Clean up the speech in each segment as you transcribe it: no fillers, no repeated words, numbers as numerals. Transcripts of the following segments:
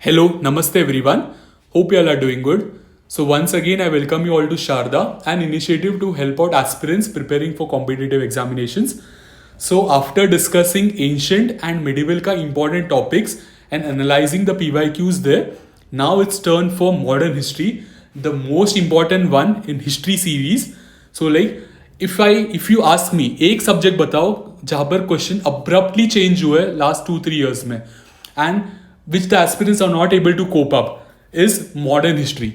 Hello, Namaste everyone. Hope you all are doing good. So once again, I welcome you all to Sharda, an initiative to help out aspirants preparing for competitive examinations. So after discussing ancient and medieval ka important topics and analyzing the PYQs there, now it's turn for modern history, the most important one in history series. So like if you ask me एक subject बताओ जहाँ पर question abruptly change हुआ है last 2-3 years में and which the aspirants are not able to cope up is modern history.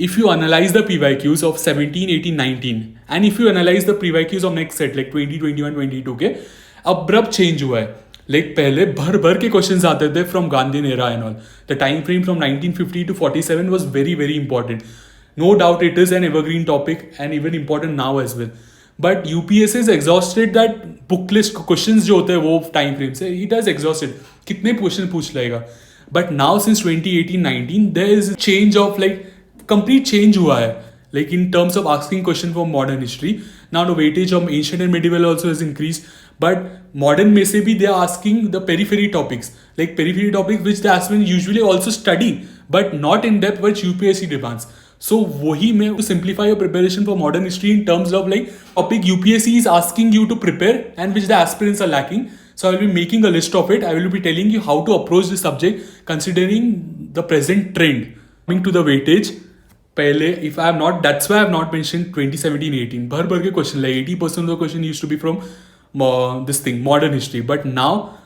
If you analyze the PYQs of 17, 18, 19 and if you analyze the PYQs of next set like 20, 21, 22 के abrupt change हुआ है. Like पहले भर भर के questions आते थे from Gandhian era and all. The time frame from 1950 to 47 was very very important. No doubt it is an evergreen topic and even important now as well. But UPSC is exhausted that book list questions जो होते हैं वो time frame से it has exhausted. कितने question पूछ लेगा. But now since 2018-19 there is a change of like complete change हुआ है. Like in terms of asking question from modern history. Now the weightage of ancient and medieval also has increased. But modern में से भी they are asking the periphery topics. Like periphery topics which the aspirants usually also study but not in depth which UPSC demands. So वही मैं to simplify your preparation for modern history in terms of like topic UPSC is asking you to prepare and which the aspirants are lacking. So I will be making a list of it. I will be telling you how to approach this subject considering the present trend. Coming to the weightage, पहले if I have not, that's why I have not mentioned 2017-18. भर भर के question like 80% of the question used to be from this thing modern history. But now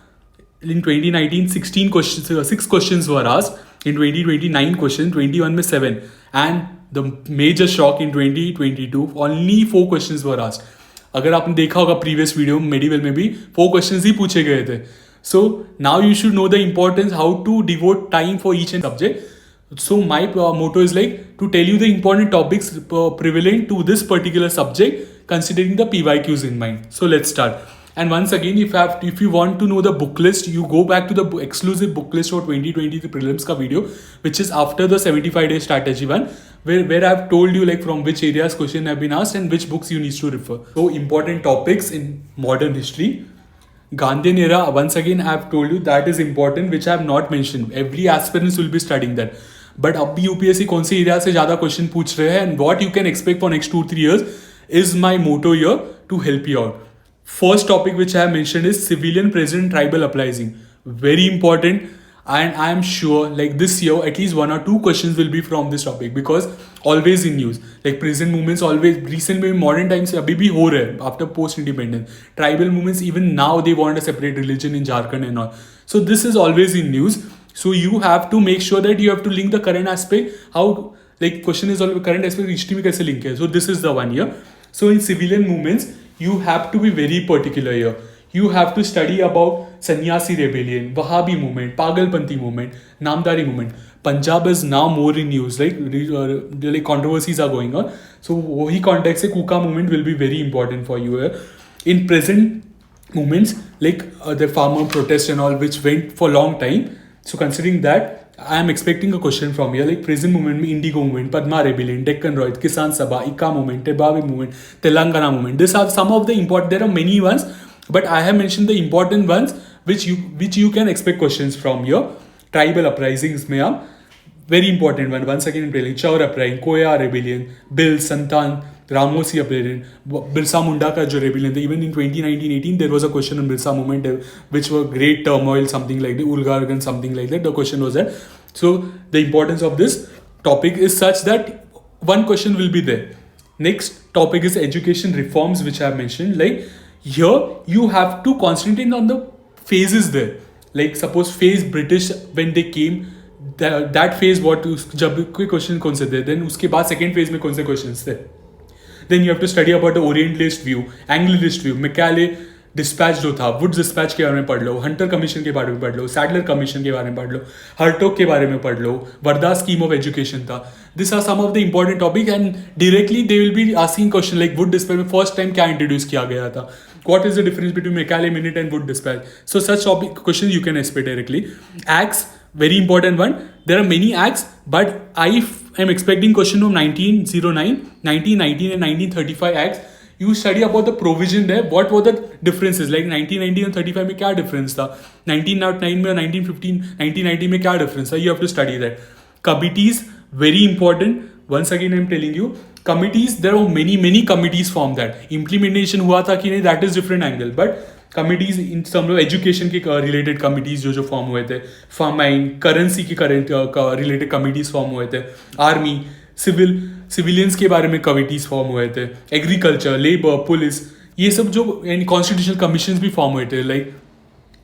in 2019 16 questions 6 questions were asked. In 2020 9 questions, 21 में 7 and the major shock in 2022 only 4 questions were asked. अगर आपने देखा होगा previous video medieval में भी 4 questions ही पूछे गए थे. So now you should know the importance how to devote time for each and subject. So my motto is like to tell you the important topics prevalent to this particular subject considering the PYQs in mind. So let's start. And once again, if you want to know the book list, you go back to the exclusive book list for 2020 the prelims ka video, which is after the 75-day strategy one, where I've told you like from which areas question have been asked and which books you need to refer. So important topics in modern history. Gandhian era, once again I have told you that is important, which I have not mentioned. Every aspirant will be studying that. But अब भी UPSC कौन से area से ज़्यादा question पूछ रहे हैं and what you can expect for next 2-3 years is my motto here to help you out. First topic which I have mentioned is civilian president tribal uprising. Very important, and I am sure like this year at least 1 or 2 questions will be from this topic because always in news. Like present movements always recent में modern times से अभी भी हो रहे हैं after post independence. Tribal movements even now they want a separate religion in Jharkhand and all. So this is always in news. So you have to make sure that you have to link the current aspect. How like question is always current aspect history में कैसे link है. So this is the one here. So in civilian movements you have to be very particular here. You have to study about Sannyasi rebellion, Wahhabi movement, Pagalpanthi movement, Namdari movement. Punjab is now more in news, like controversies are going on. So वही context से Kuka movement will be very important for you here. In present movements like the farmer protest and all which went for long time. So considering that, I am expecting a question from here like present movement, Indigo movement, Padma rebellion, Deccan Royal, Kisan Sabha, Ika movement, Tebawi movement, Telangana movement. These are some of the important. There are many ones, but I have mentioned the important ones which you can expect questions from here. Tribal uprisings में आप very important one. Once again, Chaur uprising, Koya rebellion, Bill Santan, Ramosi rebellion, Birsa Munda का जो rebellion था. Even in 2019-18 there was a question on Birsa movement which were great turmoil, something like the Ulgargan, something like that. The question was that. So the importance of this topic is such that one question will be there. Next topic is education reforms which I have mentioned. Like here you have to concentrate on the phases there. Like suppose phase British when they came. That phase what जब कोई question कौन से थे then उसके बाद second phase में कौन से क्वेश्चंस थे. Then you have to study about the Orientalist view, Anglicist view, Macaulay dispatch जो था, Woods dispatch के बारे में पढ़ लो, Hunter Commission के बारे में पढ़ लो, Sadler Commission के बारे में पढ़ लो, Hartog के बारे में पढ़ लो, Varda scheme of education था. These are some of the important topics and directly they will be asking question like Wood dispatch में first time क्या introduce किया गया था. What is the difference between Macaulay minute and Wood dispatch? So such topic questions you can expect directly. Acts, very important one. There are many acts, but I am expecting question from 1909, 1919 and 1935 acts. You study about the provision there, what were the differences, like 1990 and 35 में क्या difference था, 1909 में और 1915 1990 में क्या difference था, you have to study that. Committees, very important. Once again I'm telling you, committees, there are many committees formed that. Implementation हुआ था कि नहीं, that is different angle, but committees इन सब लोग एजुकेशन के रिलेटेड कमिटीज जो फॉर्म हुए थे, फार्माइन करेंसी की रिलेटेड कमिटीज फॉर्म हुए थे, आर्मी सिविलियंस के बारे में कमिटीज फॉर्म हुए थे, एग्रीकल्चर, लेबर, पुलिस, ये सब जो कॉन्स्टिट्यूशनल कमीशन भी फॉर्म हुए थे, like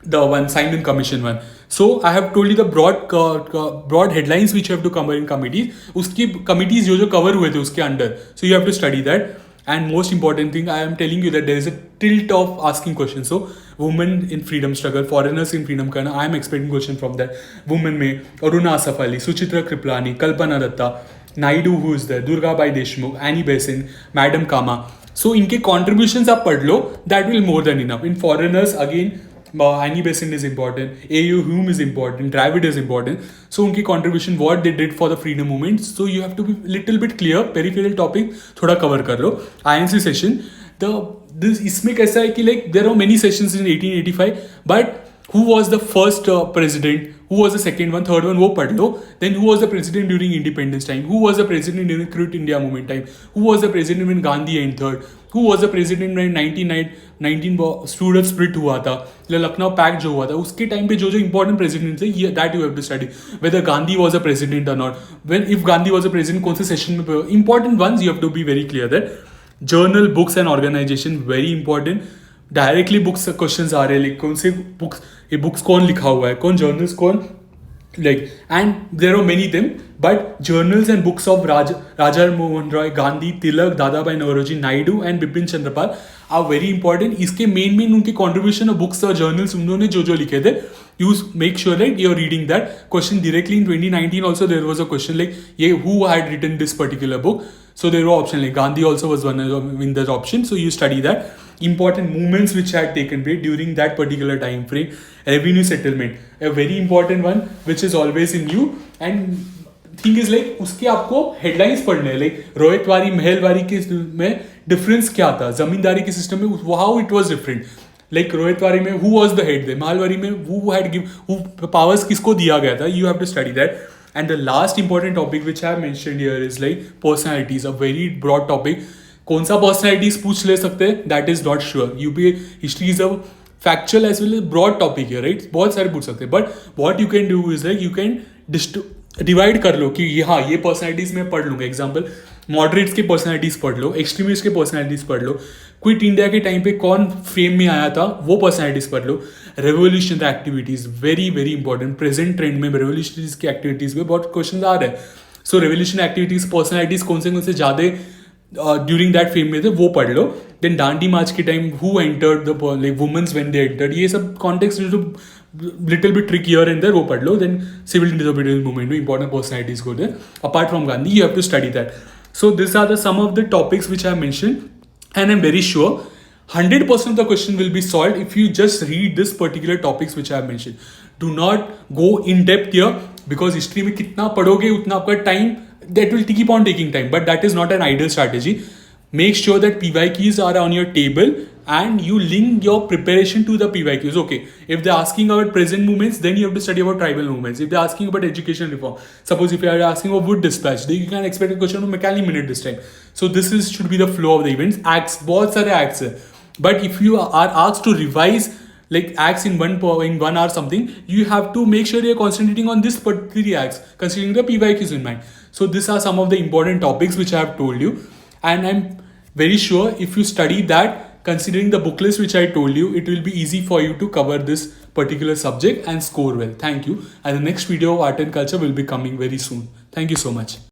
the one Simon Commission one. So I have told you the broad headlines which you have to cover in committees. उसकी committees जो cover हुए थे उसके under. So you have to study that. And most important thing, I am telling you that there is a tilt of asking questions. So women in freedom struggle, foreigners in freedom करना, I am expecting question from that. Women में Aruna Asaf Ali, Suchitra Kripalani, Kalpana Datta, Naidu who is there, Durga Bai Deshmukh, Annie Besant, madam Cama. So इनके contributions आप पढ़ लो, that will more than enough. In foreigners again, Annie Besant is important, A.U. Hume is important, Dravid is important. So उनकी contribution, what they did for the freedom movement. So you have to be little bit clear, peripheral topic थोड़ा cover कर लो. INC session, इसमें कैसा है कि like there are many sessions in 1885, but who was the first president, who was the second one, third one, वो पढ़ लो. Then who was the president during independence time, who was the president during Quit India movement time, who was the president when Gandhi entered, who was the president when 19 student split हुआ था, Lucknow pact जो हुआ था, उसके time पे जो important president थे, that you have to study. Whether Gandhi was a president और not, when if Gandhi was a president कौन से सेशन में, important once you have to be very clear that. Journal, books and organisation, very important. Directly books question आ रहे हैं, like कौन से books, ये बुक्स कौन लिखा हुआ है, कौन जर्नल्स कौन, like, and there are many them, but journals and books of Raja Mohan Roy, Gandhi, Tilak, Dadabhai Naoroji, Naidu and Bipin Chandrapal are very important. इसके main उनके contribution of books और journals उन्होंने जो लिखे थे, you make sure that you're reading that. Question directly in 2019 also there was a question like who had written this particular book. So there were options like Gandhi also was one in that option. So you study that. Important movements which had taken place during that particular time frame. Revenue settlement, a very important one which is always in you. And thing is like उसके आपको headlines पढ़ने हैं, like रोहितवारी Mahalwari के में difference क्या था, जमींदारी के system में how it was different. Like रोहितवारी में who was the head there, Mahalwari में who powers किसको दिया गया था, you have to study that. And the last important topic which I have mentioned here is like personalities, a very broad topic. कौन सा personalities पूछ ले सकते हैं, that is not sure. UPA history is a factual as well as broad topic here, right? बहुत सारे पूछ सकते हैं, but what you can do is like you can divide कर लो कि हाँ ये पर्सनैलिटीज में पढ़ लूँगा. एग्जाम्पल, मॉडरेट्स के पर्सनैलिटीज पढ़ लो, एक्सट्रीमिस्ट के पर्सनैलिटीज पढ़ लो, क्विट इंडिया के टाइम पे कौन फेम में आया था वो पर्सनैलिटीज पढ़ लो. Revolutionary activities, very very important. Present trend में रेवोल्यूशनरीज की एक्टिविटीज में बहुत क्वेश्चन आ रहे हैं. सो रेवोल्यूशन एक्टिविटीज, पर्सनैलिटीज कौन से ज़्यादा ड्यूरिंग दैट फेम में थे वो पढ़ लो. देन डांडी मार्च के time who entered the like women's when they entered, ये सब कॉन्टेक्स्ट जो little bit trick here and there वो पढ़ लो. Then civil disobedience movement में important personalities go there. Apart from Gandhi, you have to study that. So these are some of the topics which I have mentioned, and I'm very sure 100% of the question will be solved if you just read this particular topics which I have mentioned. Do not go in depth here, because history में कितना पढ़ोगे उतना आपका time, that will keep on taking time, but that is not an ideal strategy. Make sure that PYQs are on your table and you link your preparation to the PYQs. Okay, if they're asking about present movements, then you have to study about tribal movements. If they're asking about education reform, suppose if you are asking about wood dispatch, then you can expect a question of McCallum Minute this time. So this should be the flow of the events. Acts, बहुत सारे acts हैं. But if you are asked to revise like acts in one hour something, you have to make sure you're concentrating on this particular acts, considering the PYQs in mind. So these are some of the important topics which I have told you, and I'm very sure if you study that, considering the book list which I told you, it will be easy for you to cover this particular subject and score well. Thank you. And the next video of art and culture will be coming very soon. Thank you so much.